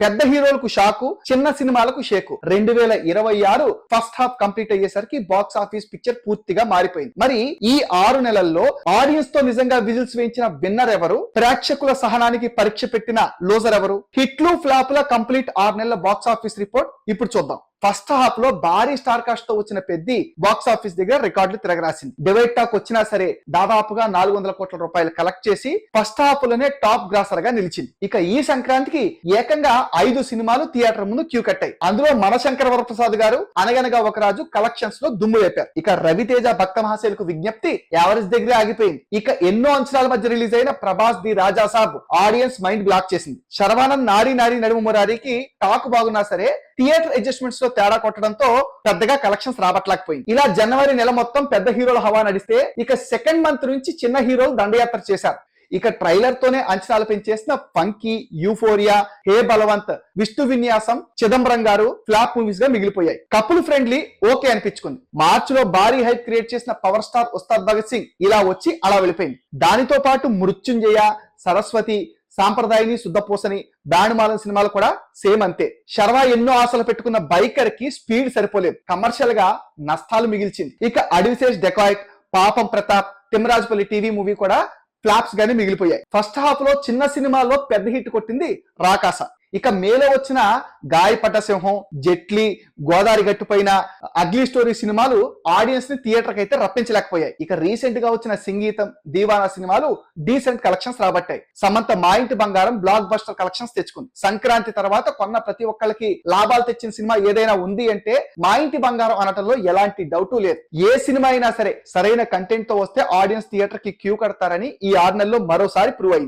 పెద్ద హీరోలకు షాకు, చిన్న సినిమాలకు షేకు. 2026 ఫస్ట్ హాఫ్ కంప్లీట్ అయ్యేసరికి బాక్స్ ఆఫీస్ పిక్చర్ పూర్తిగా మారిపోయింది. మరి ఈ 6 నెలల్లో ఆడియన్స్ తో నిజంగా విజిల్స్ వేయించిన విన్నర్ ఎవరు, ప్రేక్షకుల సహనానికి పరీక్ష పెట్టిన లోజర్ ఎవరు? హిట్లు ఫ్లాపుల కంప్లీట్ 6 నెలల బాక్స్ ఆఫీస్ రిపోర్ట్ ఇప్పుడు చూద్దాం. ఫస్ట్ హాఫ్ లో భారీ స్టార్ కాస్ట్ తో వచ్చిన పెద్ది బాక్స్ ఆఫీస్ దగ్గర రికార్డులు తిరగరాసింది. డివైడ్ టాక్ వచ్చినా సరే దాదాపుగా 400 కోట్ల రూపాయలు కలెక్ట్ చేసి ఫస్ట్ హాఫ్ లోనే టాప్ గ్రాసర్ గా నిలిచింది. ఇక ఈ సంక్రాంతికి ఏకంగా 5 సినిమాలు థియేటర్ ముందు క్యూ కట్టాయి. అందులో మన శంకర వరప్రసాద్ గారు అనగనగా ఒక రాజు కలెక్షన్స్ లో దుమ్ము వేపారు. ఇక రవితేజ భక్త మహాశైలకు విజ్ఞప్తి యావరేజ్ దగ్గరే ఆగిపోయింది. ఇక ఎన్నో అంచనాల మధ్య రిలీజ్ అయిన Prabhas the Raja Saab audience mind block చేసింది. శర్వానంద్ నారీ నారీ నడుము మురారికి టాక్ బాగున్నా సరే థియేటర్ అడ్జస్ట్మెంట్స్ లో తేడా కొట్టడంతో పెద్దగా కలెక్షన్స్ రాబట్టలేకపోయింది. ఇలా జనవరి నెల మొత్తం పెద్ద హీరోల హవా నడిస్తే ఇక సెకండ్ మంత్ నుంచి చిన్న హీరోలు దండయాత్ర చేశారు. ఇక ట్రైలర్ తోనే అంచనాలు పెంచేసిన Funky, Euphoria, hey Balavanth, Vishnu Vinyasam, Chidambaram garu flop movies గా మిగిలిపోయాయి. కపుల్ ఫ్రెండ్లీ ఓకే అనిపించుకుంది. మార్చ్ లో భారీ హైప్ క్రియేట్ చేసిన పవర్ స్టార్ ఉస్తాద్ భగత్ సింగ్ ఇలా వచ్చి అలా వెళ్ళిపోయింది. దానితో పాటు మృత్యుంజయ, సరస్వతి, సాంప్రదాయని, శుద్ధపూసని, బ్యాండ్మాలన్ సినిమాలు కూడా సేమ్ అంతే. శర్వా ఎన్నో ఆశలు పెట్టుకున్న బైకర్ కి స్పీడ్ సరిపోలేదు, కమర్షియల్ గా నష్టాలు మిగిల్చింది. ఇక అడివిశేష్ డెకాయిట్, పాపం ప్రతాప్, తిమ్మరాజుపల్లి టీవీ మూవీ కూడా ఫ్లాప్స్ గానే మిగిలిపోయాయి. ఫస్ట్ హాఫ్ లో చిన్న సినిమాల్లో పెద్ద హిట్ కొట్టింది రాకాస. ఇక మేలో వచ్చిన గాయపడ్డ సింహం, జెట్లీ, గోదావరి గట్టుపైన, అగ్లీ స్టోరీ సినిమాలు ఆడియన్స్ ని థియేటర్ కి అయితే రప్పించలేకపోయాయి. ఇక రీసెంట్ గా వచ్చిన సంగీతం, దీవానా సినిమాలు డీసెంట్ కలెక్షన్స్ రాబట్టాయి. సమంత మా ఇంటి బంగారం బ్లాక్ బస్టర్ కలెక్షన్స్ తెచ్చుకుంది. సంక్రాంతి తర్వాత కొన్న ప్రతి ఒక్కరికి లాభాలు తెచ్చిన సినిమా ఏదైనా ఉంది అంటే మా ఇంటి బంగారం అనటంలో ఎలాంటి డౌట్ లేదు. ఏ సినిమా అయినా సరే సరైన కంటెంట్ తో వస్తే ఆడియన్స్ థియేటర్ కి క్యూ కడతారని ఈ 6 నెలల్లో మరోసారి ప్రూవ్ అయింది.